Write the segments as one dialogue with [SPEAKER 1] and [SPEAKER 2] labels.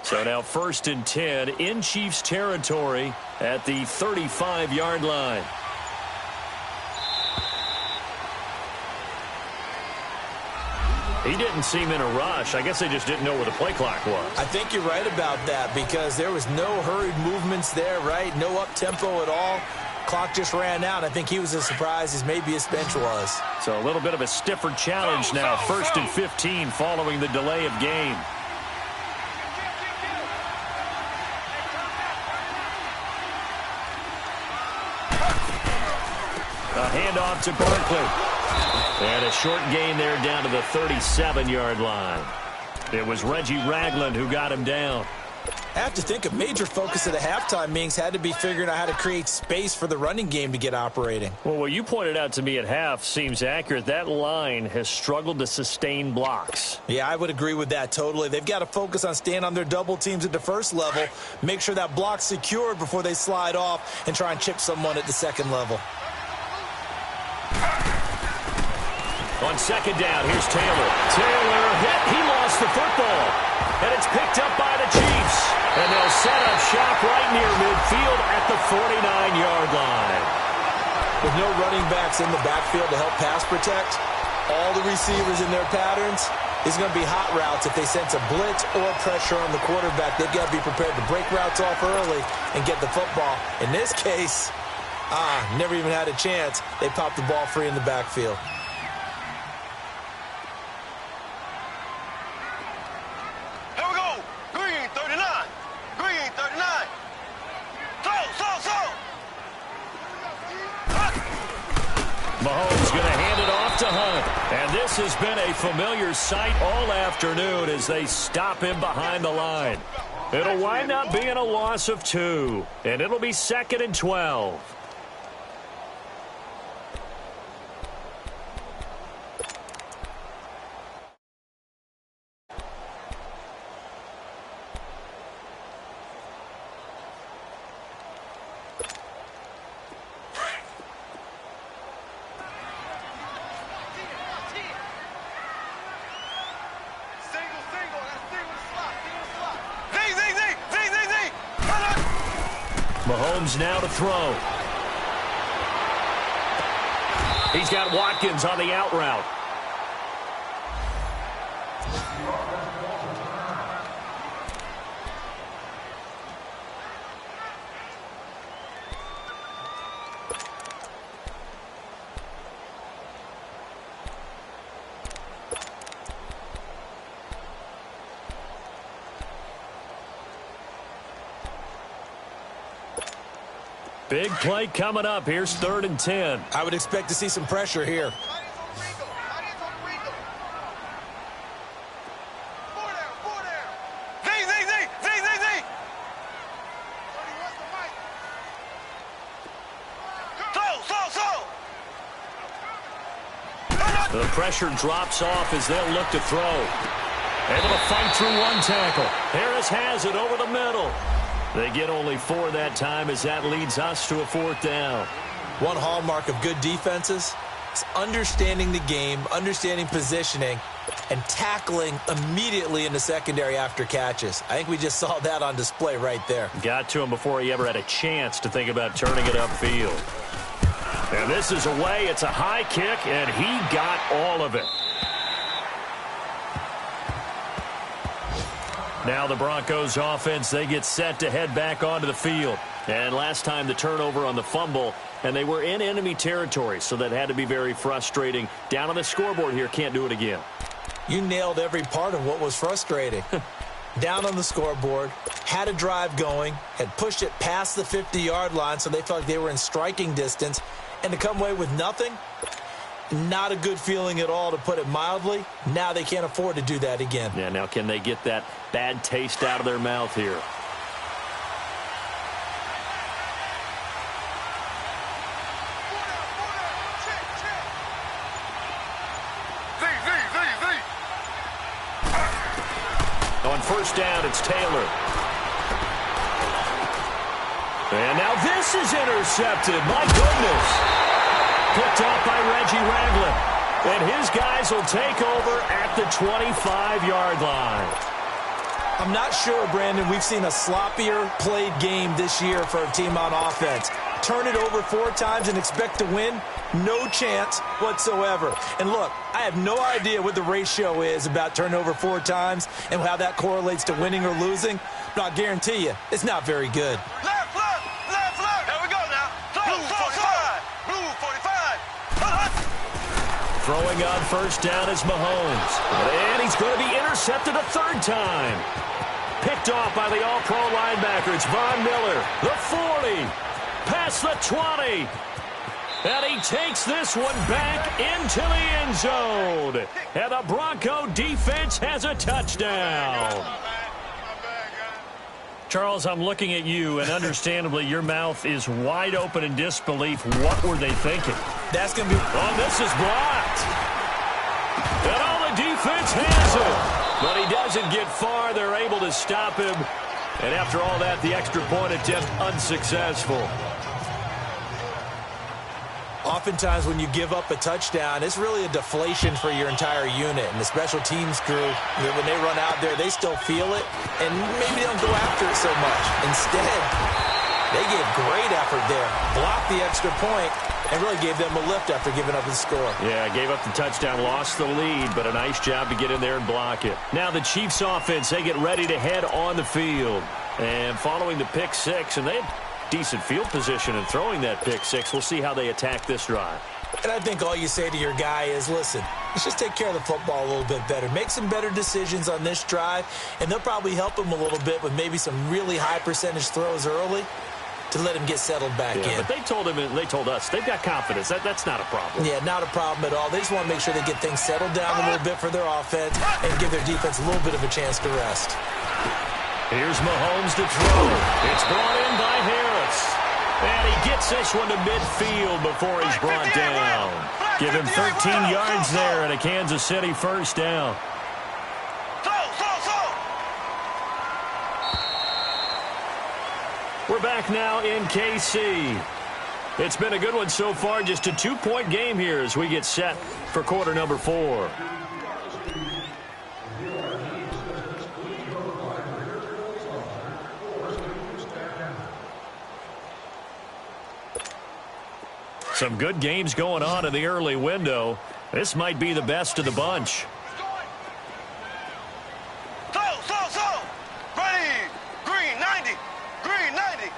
[SPEAKER 1] So now 1st and 10 in Chiefs territory at the 35-yard line. He didn't seem in a rush. I guess they just didn't know where the play clock was.
[SPEAKER 2] I think you're right about that because there was no hurried movements there, right? No up-tempo at all. Clock just ran out. I think he was as surprised as maybe his bench was.
[SPEAKER 1] So a little bit of a stiffer challenge now. 1st and 15 following the delay of game. A handoff to Barkley. And a short gain there down to the 37-yard line. It was Reggie Ragland who got him down.
[SPEAKER 2] I have to think a major focus of the halftime meetings had to be figuring out how to create space for the running game to get operating.
[SPEAKER 1] Well, what you pointed out to me at half seems accurate. That line has struggled to sustain blocks.
[SPEAKER 2] Yeah, I would agree with that totally. They've got to focus on staying on their double teams at the first level, make sure that block's secured before they slide off and try and chip someone at the second level.
[SPEAKER 1] On 2nd down, here's Taylor. Taylor hit. He lost the football. And it's picked up by the Chiefs. And they'll set up shop right near midfield at the 49-yard line.
[SPEAKER 2] With no running backs in the backfield to help pass protect, all the receivers in their patterns, it's going to be hot routes. If they sense a blitz or pressure on the quarterback, they've got to be prepared to break routes off early and get the football. In this case, never even had a chance. They popped the ball free in the backfield.
[SPEAKER 1] Mahomes going to hand it off to Hunt. And this has been a familiar sight all afternoon as they stop him behind the line. It'll wind up being a loss of 2. And it'll be 2nd and 12. Mahomes now to throw. He's got Watkins on the out route. Big play coming up. Here's 3rd and 10.
[SPEAKER 2] I would expect to see some pressure here.
[SPEAKER 1] The pressure drops off as they'll look to throw. Able to fight through one tackle. Harris has it over the middle. They get only 4 that time as that leads us to a 4th down.
[SPEAKER 2] One hallmark of good defenses is understanding the game, understanding positioning, and tackling immediately in the secondary after catches. I think we just saw that on display right there.
[SPEAKER 1] Got to him before he ever had a chance to think about turning it upfield. And this is away. It's a high kick, and he got all of it. Now the Broncos offense, they get set to head back onto the field. And last time the turnover on the fumble, and they were in enemy territory, so that had to be very frustrating. Down on the scoreboard here, can't do it again.
[SPEAKER 2] You nailed every part of what was frustrating. Down on the scoreboard, had a drive going, had pushed it past the 50-yard line so they felt like they were in striking distance, and to come away with nothing, not a good feeling at all, to put it mildly. Now they can't afford to do that again.
[SPEAKER 1] Yeah, now can they get that bad taste out of their mouth here? On 1st down, it's Taylor. And now this is intercepted. My goodness. Picked off by Reggie Ragland. And his guys will take over at the 25-yard line.
[SPEAKER 2] I'm not sure, Brandon, we've seen a sloppier played game this year for a team on offense. Turn it over 4 times and expect to win? No chance whatsoever. And look, I have no idea what the ratio is about turnover 4 times and how that correlates to winning or losing. But I'll guarantee you, it's not very good.
[SPEAKER 3] Left, left, left, left. Here we go now. Blue 45. Blue 45.
[SPEAKER 1] Throwing on first down is Mahomes. And he's going to be intercepted a 3rd time. Picked off by the all-pro linebacker. It's Von Miller. The 40. Past the 20. And he takes this one back into the end zone. And the Bronco defense has a touchdown. Charles, I'm looking at you, and understandably, your mouth is wide open in disbelief. What were they thinking?
[SPEAKER 2] That's going to be...
[SPEAKER 1] Oh, this is blocked. And all the defense has it. But he doesn't get far. They're able to stop him. And after all that, the extra point attempt unsuccessful.
[SPEAKER 2] Oftentimes when you give up a touchdown, it's really a deflation for your entire unit. And the special teams crew, when they run out there, they still feel it. And maybe they don't go after it so much. Instead, they gave great effort there. Blocked the extra point and really gave them a lift after giving up the score.
[SPEAKER 1] Yeah, gave up the touchdown, lost the lead, but a nice job to get in there and block it. Now the Chiefs offense, they get ready to head on the field. And following the pick 6, and they have decent field position in throwing that pick 6. We'll see how they attack this drive.
[SPEAKER 2] And I think all you say to your guy is, listen, let's just take care of the football a little bit better. Make some better decisions on this drive, and they'll probably help him a little bit with maybe some really high percentage throws early to let him get settled back in.
[SPEAKER 1] But they told him, and they told us, they've got confidence. That's not a problem.
[SPEAKER 2] Yeah, not a problem at all. They just want to make sure they get things settled down a little bit for their offense and give their defense a little bit of a chance to rest.
[SPEAKER 1] Here's Mahomes to throw. It's brought in by Harris. And he gets this one to midfield before he's brought down. Give him 13 yards there and a Kansas City first down. We're back now in KC. It's been a good one so far. Just a 2-point game here as we get set for quarter number 4. Some good games going on in the early window. This might be the best of the bunch.
[SPEAKER 3] Ready. Green 90. Green 90.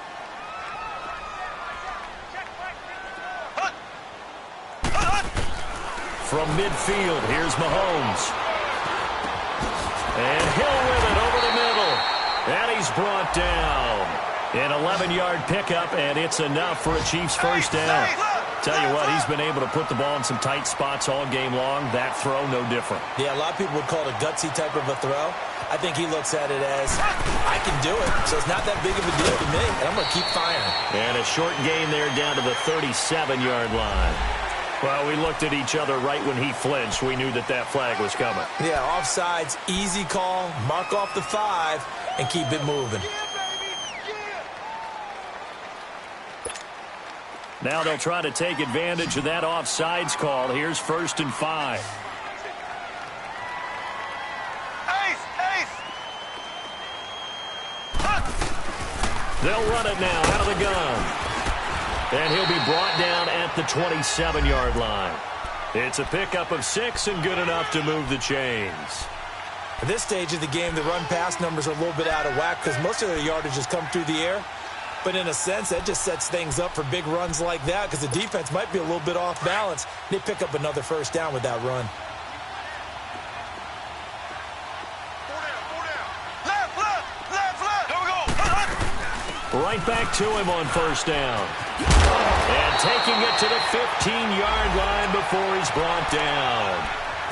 [SPEAKER 1] From midfield, here's Mahomes. And Hill with it over the middle. And he's brought down. An 11-yard pickup, and it's enough for a Chiefs first down. Tell you what, he's been able to put the ball in some tight spots all game long. That throw, no different.
[SPEAKER 2] Yeah, a lot of people would call it a gutsy type of a throw. I think he looks at it as, I can do it, so it's not that big of a deal to me, and I'm going to keep firing.
[SPEAKER 1] And a short gain there down to the 37-yard line. Well, we looked at each other right when he flinched. We knew that that flag was coming.
[SPEAKER 2] Yeah, offsides, easy call, mark off the 5, and keep it moving.
[SPEAKER 1] Now they'll try to take advantage of that offsides call. Here's 1st and 5.
[SPEAKER 3] Ace, ace.
[SPEAKER 1] They'll run it now out of the gun. And he'll be brought down at the 27-yard line. It's a pickup of 6 and good enough to move the chains.
[SPEAKER 2] At this stage of the game, the run-pass numbers are a little bit out of whack because most of their yardage has come through the air. But in a sense, that just sets things up for big runs like that because the defense might be a little bit off balance. They pick up another first down with that run.
[SPEAKER 3] Left, left, left, left. Here we go.
[SPEAKER 1] Right back to him on first down. And taking it to the 15-yard line before he's brought down.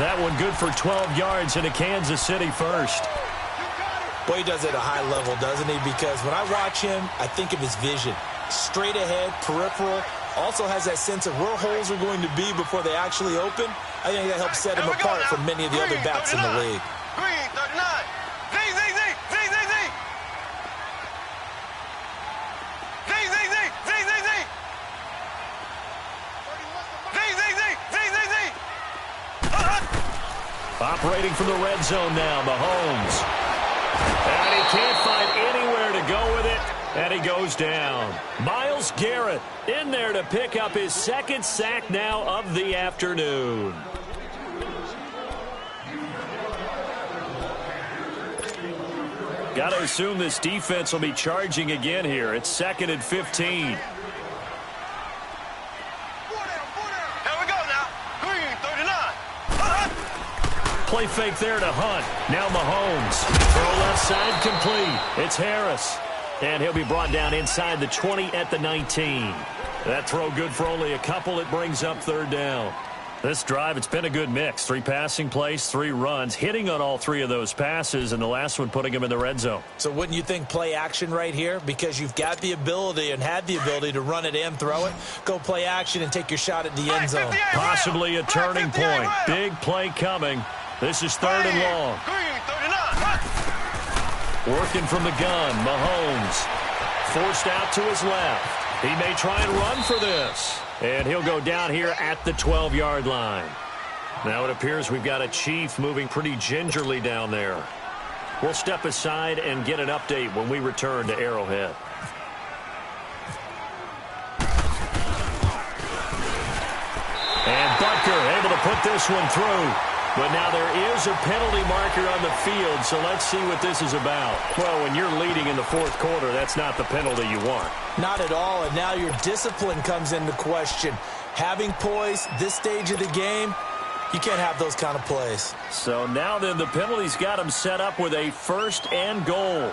[SPEAKER 1] That one good for 12 yards and a Kansas City first.
[SPEAKER 2] Boy, he does it at a high level, doesn't he? Because when I watch him, I think of his vision. Straight ahead, peripheral. Also has that sense of where holes are going to be before they actually open. I think that helps set him apart from many of the other backs in the league.
[SPEAKER 3] Green 39. Z, Z, Z, Z, Z, Z. Z, Z, Z, Z, Z, Z. Z, Z, Z, Z, Z, Z.
[SPEAKER 1] Operating from the red zone now, Mahomes. And can't find anywhere to go with it, and he goes down. Myles Garrett in there to pick up his second sack now of the afternoon. Got to assume this defense will be charging again here. It's 2nd and 15.
[SPEAKER 3] Here we go now. Green, 39.
[SPEAKER 1] Play fake there to Hunt. Now Mahomes. Throw left side complete. It's Harris. And he'll be brought down inside the 20 at the 19. That throw good for only a couple. It brings up 3rd down. This drive, it's been a good mix. 3 passing plays, 3 runs, hitting on all 3 of those passes, and the last one putting him in the red zone.
[SPEAKER 2] So wouldn't you think play action right here? Because you've got the ability and had the ability to run it and throw it. Go play action and take your shot at the end zone.
[SPEAKER 1] Possibly a turning point. Big play coming. This is 3rd and long.
[SPEAKER 3] Green, 39.
[SPEAKER 1] Working from the gun, Mahomes. Forced out to his left. He may try and run for this. And he'll go down here at the 12-yard line. Now it appears we've got a Chief moving pretty gingerly down there. We'll step aside and get an update when we return to Arrowhead. And Butker able to put this one through. But now there is a penalty marker on the field, so let's see what this is about. Well, when you're leading in the 4th quarter, that's not the penalty you want.
[SPEAKER 2] Not at all, and now your discipline comes into question. Having poise this stage of the game, you can't have those kind of plays.
[SPEAKER 1] So now then the penalty's got him set up with a 1st and goal.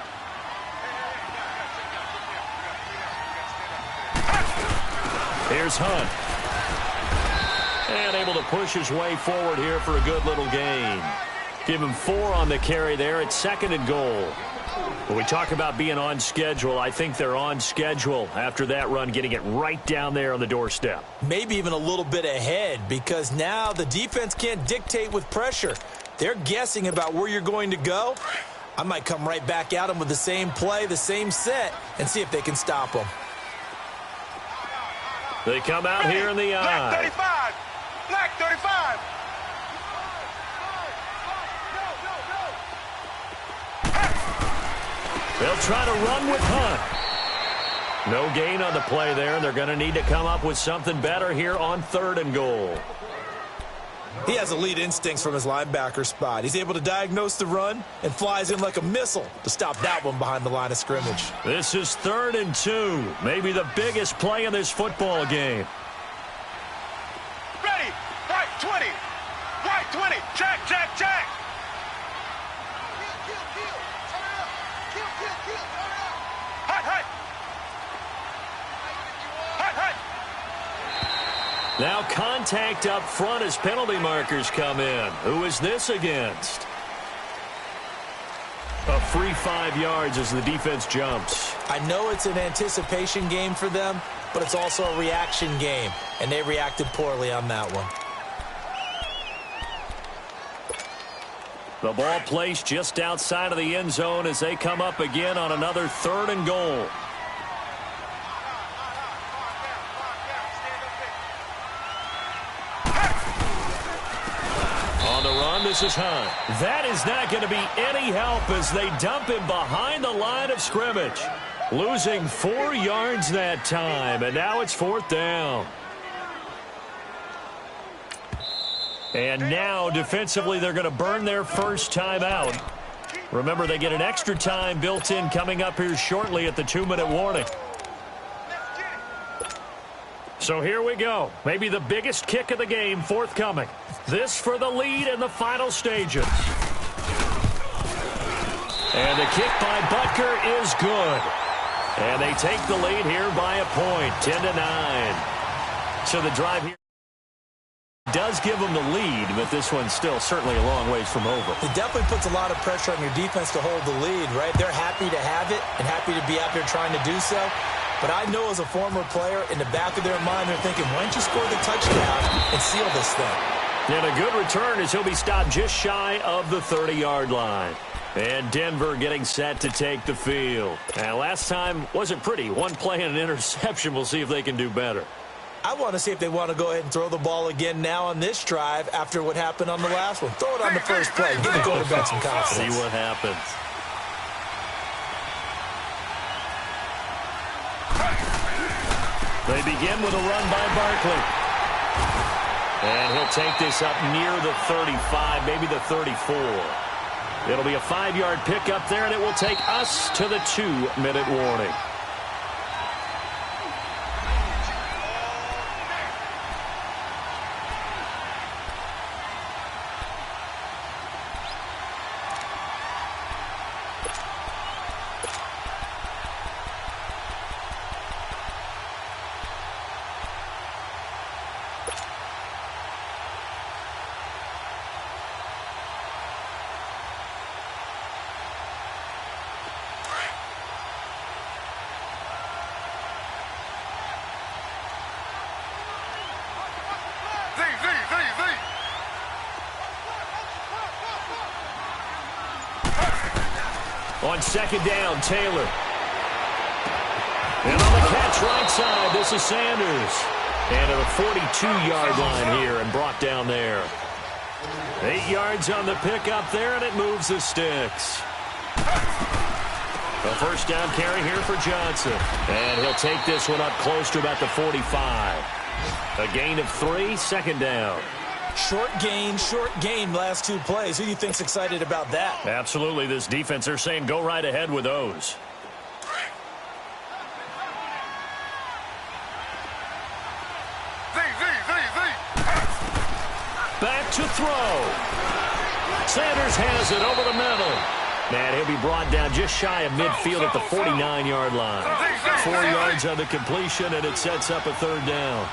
[SPEAKER 1] Here's Hunt. And able to push his way forward here for a good little gain. Give him 4 on the carry there. It's 2nd and goal. When we talk about being on schedule, I think they're on schedule after that run, getting it right down there on the doorstep.
[SPEAKER 2] Maybe even a little bit ahead, because now the defense can't dictate with pressure. They're guessing about where you're going to go. I might come right back at them with the same play, the same set, and see if they can stop them.
[SPEAKER 1] They come out here in the
[SPEAKER 3] Black
[SPEAKER 1] eye.
[SPEAKER 3] 35. Black 35.
[SPEAKER 1] They'll try to run with Hunt. No gain on the play there, and they're going to need to come up with something better here on 3rd and goal.
[SPEAKER 2] He has elite instincts from his linebacker spot. He's able to diagnose the run and flies in like a missile to stop that one behind the line of scrimmage.
[SPEAKER 1] This is 3rd and 2, maybe the biggest play in this football game.
[SPEAKER 3] Ready. Right 20. Right 20. Jack, Jack, Jack. Hut, hut. Hut, hut.
[SPEAKER 1] Now contact up front as penalty markers come in. Who is this against? A free 5 yards as the defense jumps.
[SPEAKER 2] I know it's an anticipation game for them, but it's also a reaction game, and they reacted poorly on that one.
[SPEAKER 1] The ball placed just outside of the end zone as they come up again on another 3rd and goal. On the run, this is Hunt. That is not going to be any help as they dump him behind the line of scrimmage. Losing 4 yards that time, and now it's 4th down. And now, defensively, they're going to burn their first time out. Remember, they get an extra time built in coming up here shortly at the 2-minute warning. So here we go. Maybe the biggest kick of the game forthcoming. This for the lead in the final stages. And the kick by Butker is good. And they take the lead here by a point, 10-9. So the drive here does give them the lead, but this one's still certainly a long ways from over.
[SPEAKER 2] It definitely puts a lot of pressure on your defense to hold the lead, right? They're happy to have it and happy to be out there trying to do so. But I know as a former player, in the back of their mind, they're thinking, why don't you score the touchdown and seal this thing?
[SPEAKER 1] And a good return as he'll be stopped just shy of the 30-yard line. And Denver getting set to take the field. And last time wasn't pretty. One play and an interception. We'll see if they can do better.
[SPEAKER 2] I want to see if they want to go ahead and throw the ball again now on this drive after what happened on the last one. Throw it on the first play. Give the quarterback some confidence.
[SPEAKER 1] See what happens. begin with a run by Barkley. And he'll take this up near the 35, maybe the 34. It'll be a 5-yard pickup there, and it will take us to the 2-minute warning. On second down, Taylor. And on the catch right side, this is Sanders. And at a 42-yard line here and brought down there. 8 yards on the pickup there, and it moves the sticks. A first down carry here for Johnson. And he'll take this one up close to about the 45. A gain of 3, second down.
[SPEAKER 2] Short gain, last 2 plays. Who do you think's excited about that?
[SPEAKER 1] Absolutely. This defense, they're saying go right ahead with those. Back to throw. Sanders has it over the middle. Man, he'll be brought down just shy of midfield at the 49-yard line. 4 yards on the completion, and it sets up a third down.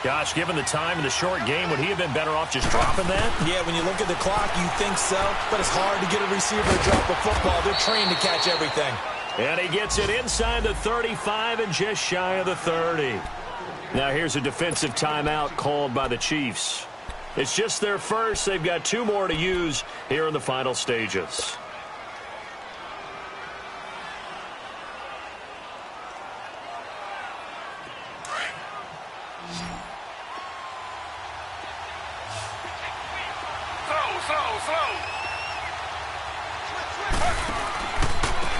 [SPEAKER 1] Gosh, given the time in the short game, would he have been better off just dropping that?
[SPEAKER 2] Yeah, when you look at the clock, you think so, but it's hard to get a receiver to drop a football. They're trained to catch everything.
[SPEAKER 1] And he gets it inside the 35 and just shy of the 30. Now here's a defensive timeout called by the Chiefs. It's just their first. They've got 2 more to use here in the final stages.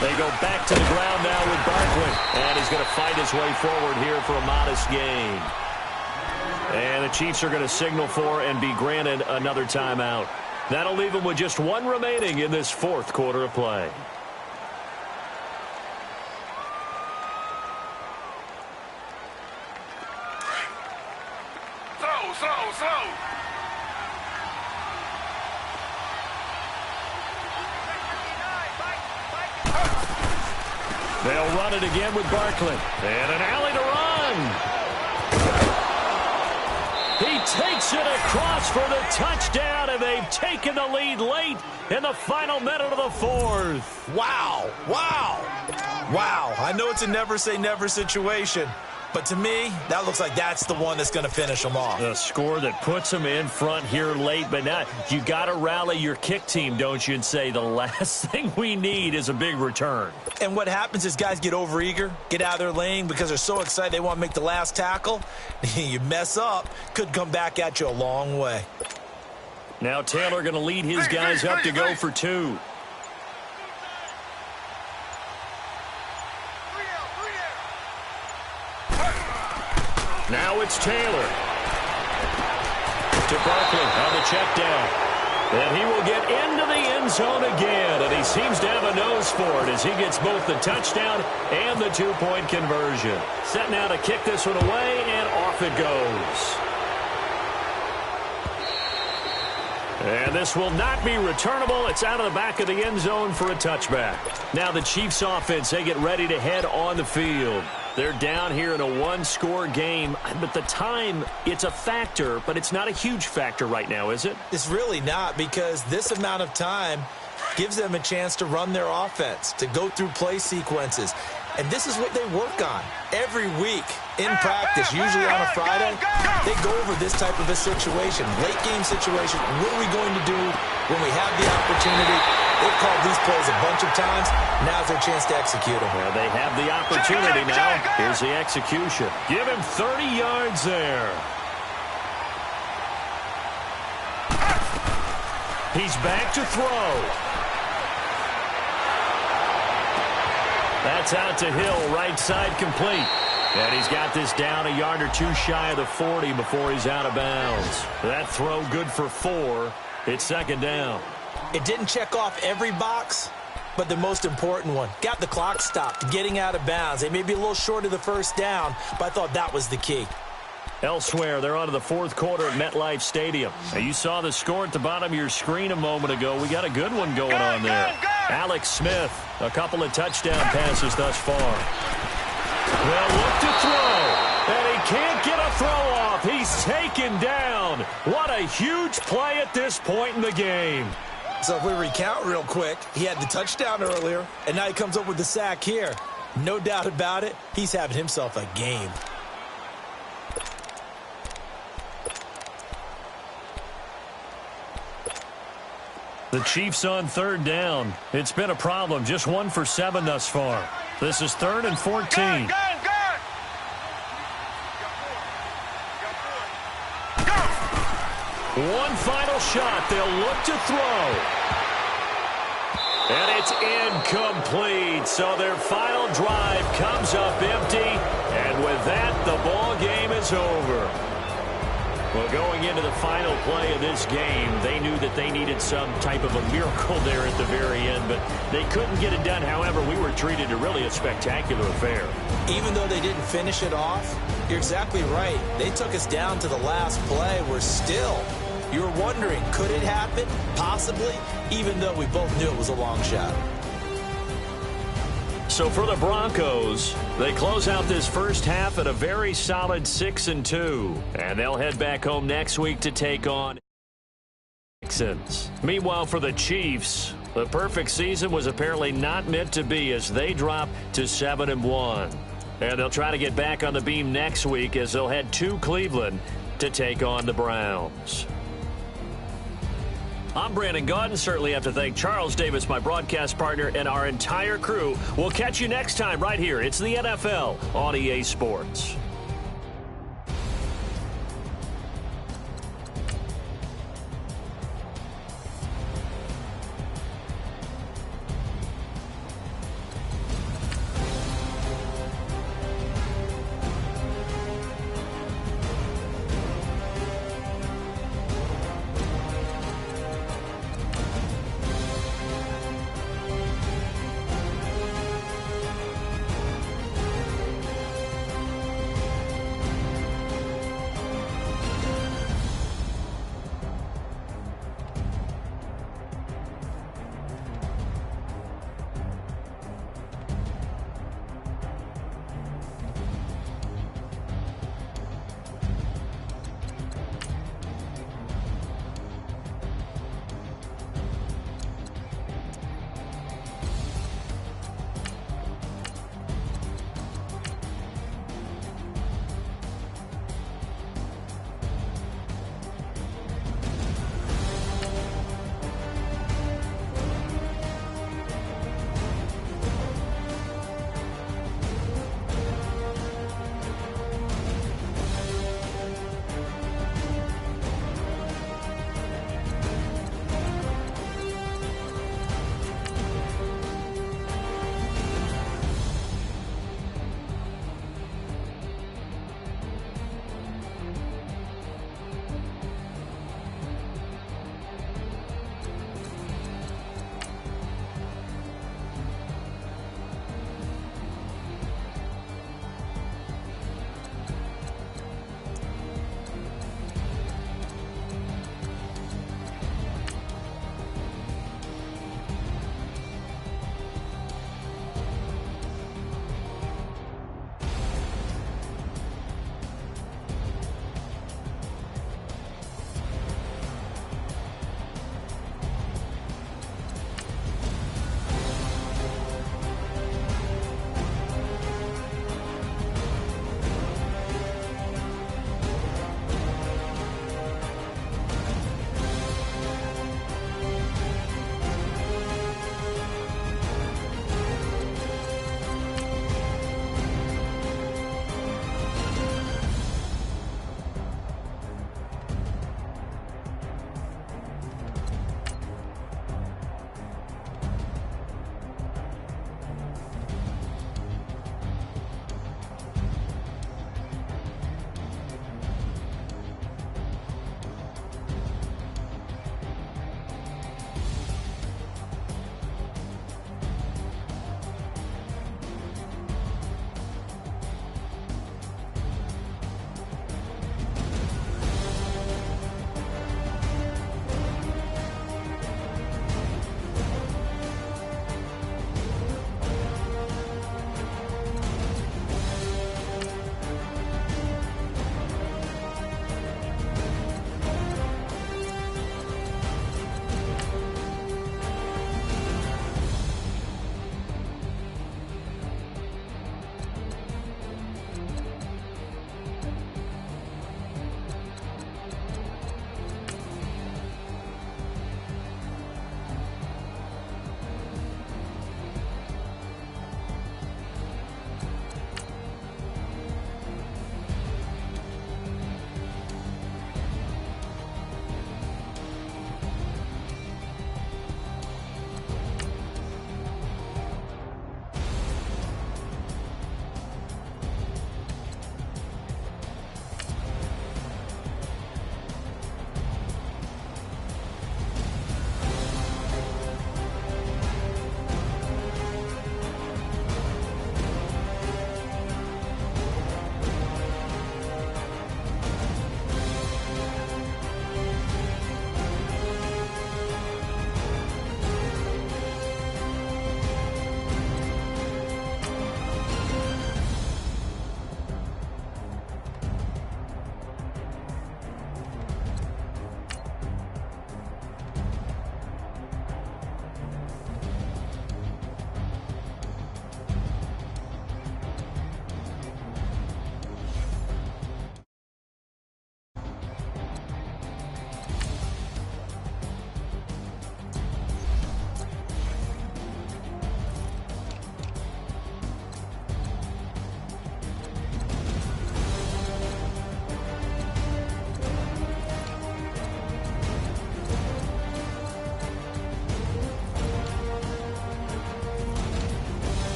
[SPEAKER 1] They go back to the ground now with Barkley. And he's going to fight his way forward here for a modest gain. And the Chiefs are going to signal for and be granted another timeout. That'll leave them with just 1 remaining in this 4th quarter of play.
[SPEAKER 3] Slow.
[SPEAKER 1] They'll run it again with Barkley. And an alley to run. He takes it across for the touchdown, and they've taken the lead late in the final minute of the 4th.
[SPEAKER 2] Wow. I know it's a never say never situation, but to me, that looks like that's the one that's going to finish them off.
[SPEAKER 1] The score that puts them in front here late, but now you got to rally your kick team, don't you, and say the last thing we need is a big return.
[SPEAKER 2] And what happens is guys get overeager, get out of their lane because they're so excited they want to make the last tackle. You mess up, could come back at you a long way.
[SPEAKER 1] Now Taylor going to lead his guys up to go for 2. Now it's Taylor. To Barkley on the check down. And he will get into the end zone again. And he seems to have a nose for it as he gets both the touchdown and the 2-point conversion. Set now to kick this one away, and off it goes. And this will not be returnable. It's out of the back of the end zone for a touchback. Now the Chiefs offense, they get ready to head on the field. They're down here in a 1-score game, but the time, it's a factor, but it's not a huge factor right now, is it?
[SPEAKER 2] It's really not, because this amount of time gives them a chance to run their offense, to go through play sequences. And this is what they work on every week in practice, usually on a Friday. They go over this type of a situation, late game situation. What are we going to do when we have the opportunity? They've called these plays a bunch of times. Now's their chance to execute them.
[SPEAKER 1] Well, they have the opportunity now. Here's the execution. Give him 30 yards there. He's back to throw. That's out to Hill, right side complete. And he's got this down a yard or two shy of the 40 before he's out of bounds. That throw good for 4. It's second down.
[SPEAKER 2] It didn't check off every box, but the most important one. Got the clock stopped, getting out of bounds. They may be a little short of the first down, but I thought that was the key.
[SPEAKER 1] Elsewhere, they're on to the fourth quarter at MetLife Stadium. Now, you saw the score at the bottom of your screen a moment ago. We got a good one going on there. Alex Smith, a couple of touchdown passes thus far. They'll look to throw, and he can't get a throw off. He's taken down. What a huge play at this point in the game.
[SPEAKER 2] So if we recount real quick, he had the touchdown earlier, and now he comes up with the sack here. No doubt about it, he's having himself a game.
[SPEAKER 1] The Chiefs on third down. It's been a problem. Just 1 for 7 thus far. This is 3rd and 14. One final shot. They'll look to throw. And it's incomplete. So their final drive comes up empty. And with that, the ball game is over. Well, going into the final play of this game, they knew that they needed some type of a miracle there at the very end, but they couldn't get it done. However, we were treated to really a spectacular affair.
[SPEAKER 2] Even though they didn't finish it off, you're exactly right. They took us down to the last play. We're still, you're wondering, could it happen? Possibly, even though we both knew it was a long shot.
[SPEAKER 1] So for the Broncos, they close out this first half at a very solid 6-2. And they'll head back home next week to take on Texans. Meanwhile, for the Chiefs, the perfect season was apparently not meant to be as they drop to 7-1. And they'll try to get back on the beam next week as they'll head to Cleveland to take on the Browns. I'm Brandon Gaudin. Certainly have to thank Charles Davis, my broadcast partner, and our entire crew. We'll catch you next time right here. It's the NFL on EA Sports.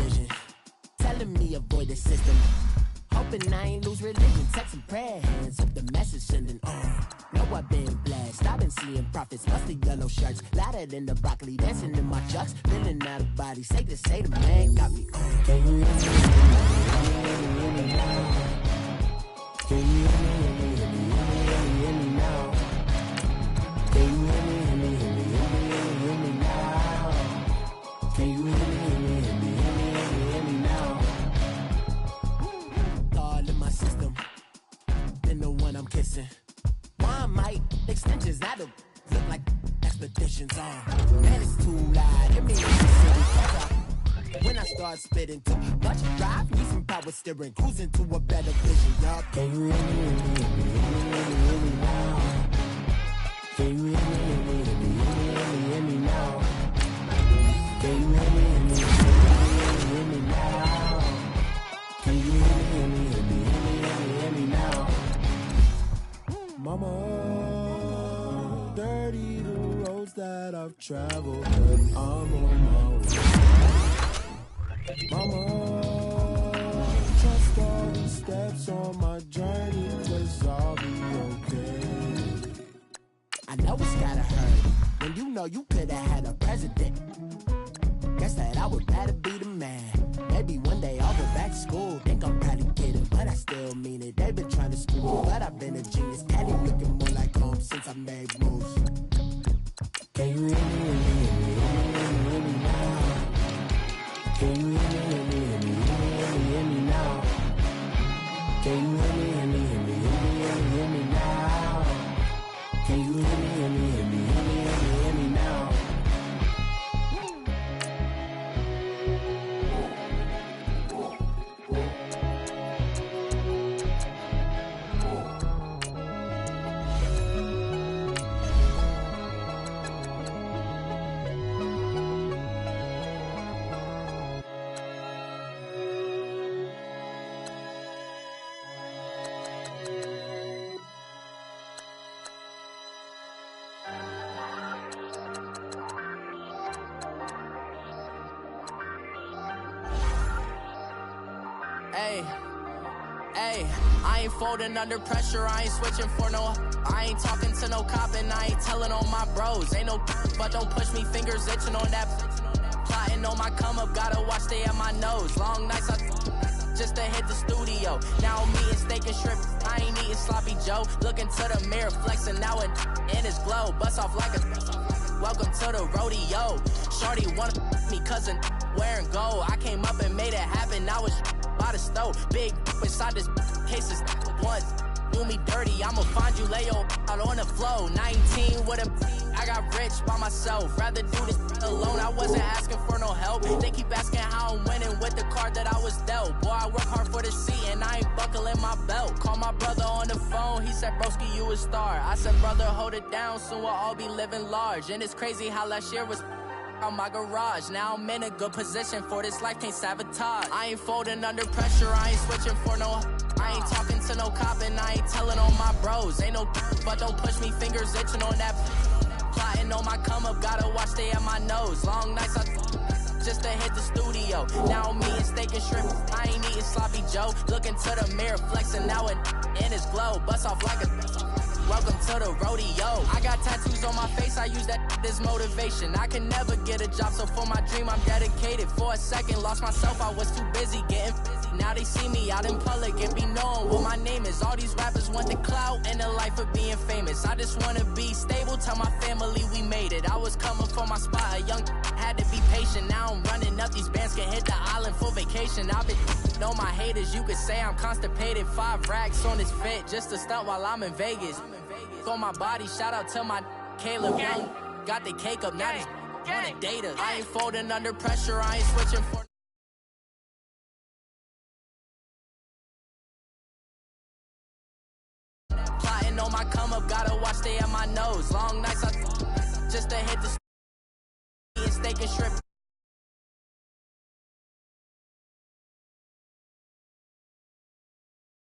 [SPEAKER 4] vision. Telling me avoid the system. Hoping I ain't lose religion. Texting prayer hands up the message sending on. Know I've been blessed. I've been seeing prophets, busted yellow shirts. Louder than the broccoli, dancing in my chucks. Feeling out of body. Say the man got me on. Can you hear me now? Can you hear me now? Can you hear me now? Can you hear me now? All in my system, then the one I'm kissing. One might extensions that'll look like expeditions on. Man, it's too loud. It means when I start spitting too much drive, need some power steering, cruising to a better vision. Y'all, can you hear me now? Can you hear me now? Can you hear me now? Can you hear me now? Mama, dirty the roads that I've traveled, but I'm on my way. Mama, trust all the steps on my journey, 'cause I'll be okay. I know it's gotta hurt when you know you could've had a president. Guess that I would rather be the man. Maybe one day I'll go back to school. Think I'm probably kidding, but I still mean it. They've been trying to school, but I've been a genius. Caddy looking more like home since I made moves. Can you hear me now? Can you hear me now? Can you hear me now? Can you hear me now? Hey, I ain't folding under pressure, I ain't switching for no. I ain't talking to no cop and I ain't telling on my bros. Ain't no but don't push me, fingers itching on that. Plotting on my come up, gotta watch stay at my nose. Long nights just to hit the studio. Now I'm eating steak and shrimp, I ain't eating sloppy Joe. Looking to the mirror, flexing now and in his glow. Bust off like a welcome to the rodeo. Shorty wanna me cousin wearing gold. I came up and made it happen, I was by the stove. Big inside this cases once. Do me dirty, I'ma find you, lay your out on the floor. 19 with a I got rich by myself. Rather do this alone, I wasn't asking for no help. They keep asking how I'm winning with the card that I was dealt. Boy, I work hard for the seat and I ain't buckling my belt. Call my brother on the phone, he said, broski, you a star. I said, brother, hold it down, soon we'll all be living large. And it's crazy how last year was on my garage. Now I'm in a good position for this life, can't sabotage. I ain't folding under pressure, I ain't switching for no. I ain't talking to no cop and I ain't telling on my bros. Ain't no but don't push me, fingers itching on that. Plotting on my come up, gotta watch stay at my nose. Long nights just to hit the studio. Now I'm eating steak and shrimp, I ain't eating sloppy Joe. Looking to the mirror, flexing now and in his glow. Bust off like a welcome to the rodeo. I got tattoos on my face, I use that as motivation. I can never get a job, so for my dream I'm dedicated. For a second, lost myself, I was too busy getting busy. Now they see me out in public and be knowing what my name is. All these rappers want the clout and the life of being famous. I just wanna be stable, tell my family we made it. I was coming for my spot, a young had to be patient. Now I'm running up, these bands can hit the island for vacation. I've been know my haters, you could say I'm constipated. 5 racks on this fit, just to stunt while I'm in Vegas. On my body, shout out to my Caleb Young. Got the cake up, now they on the data. I ain't folding under pressure, I ain't switching for. Plotting on my come up, gotta watch stay at my nose. Long nights just to hit the steak and shrimp.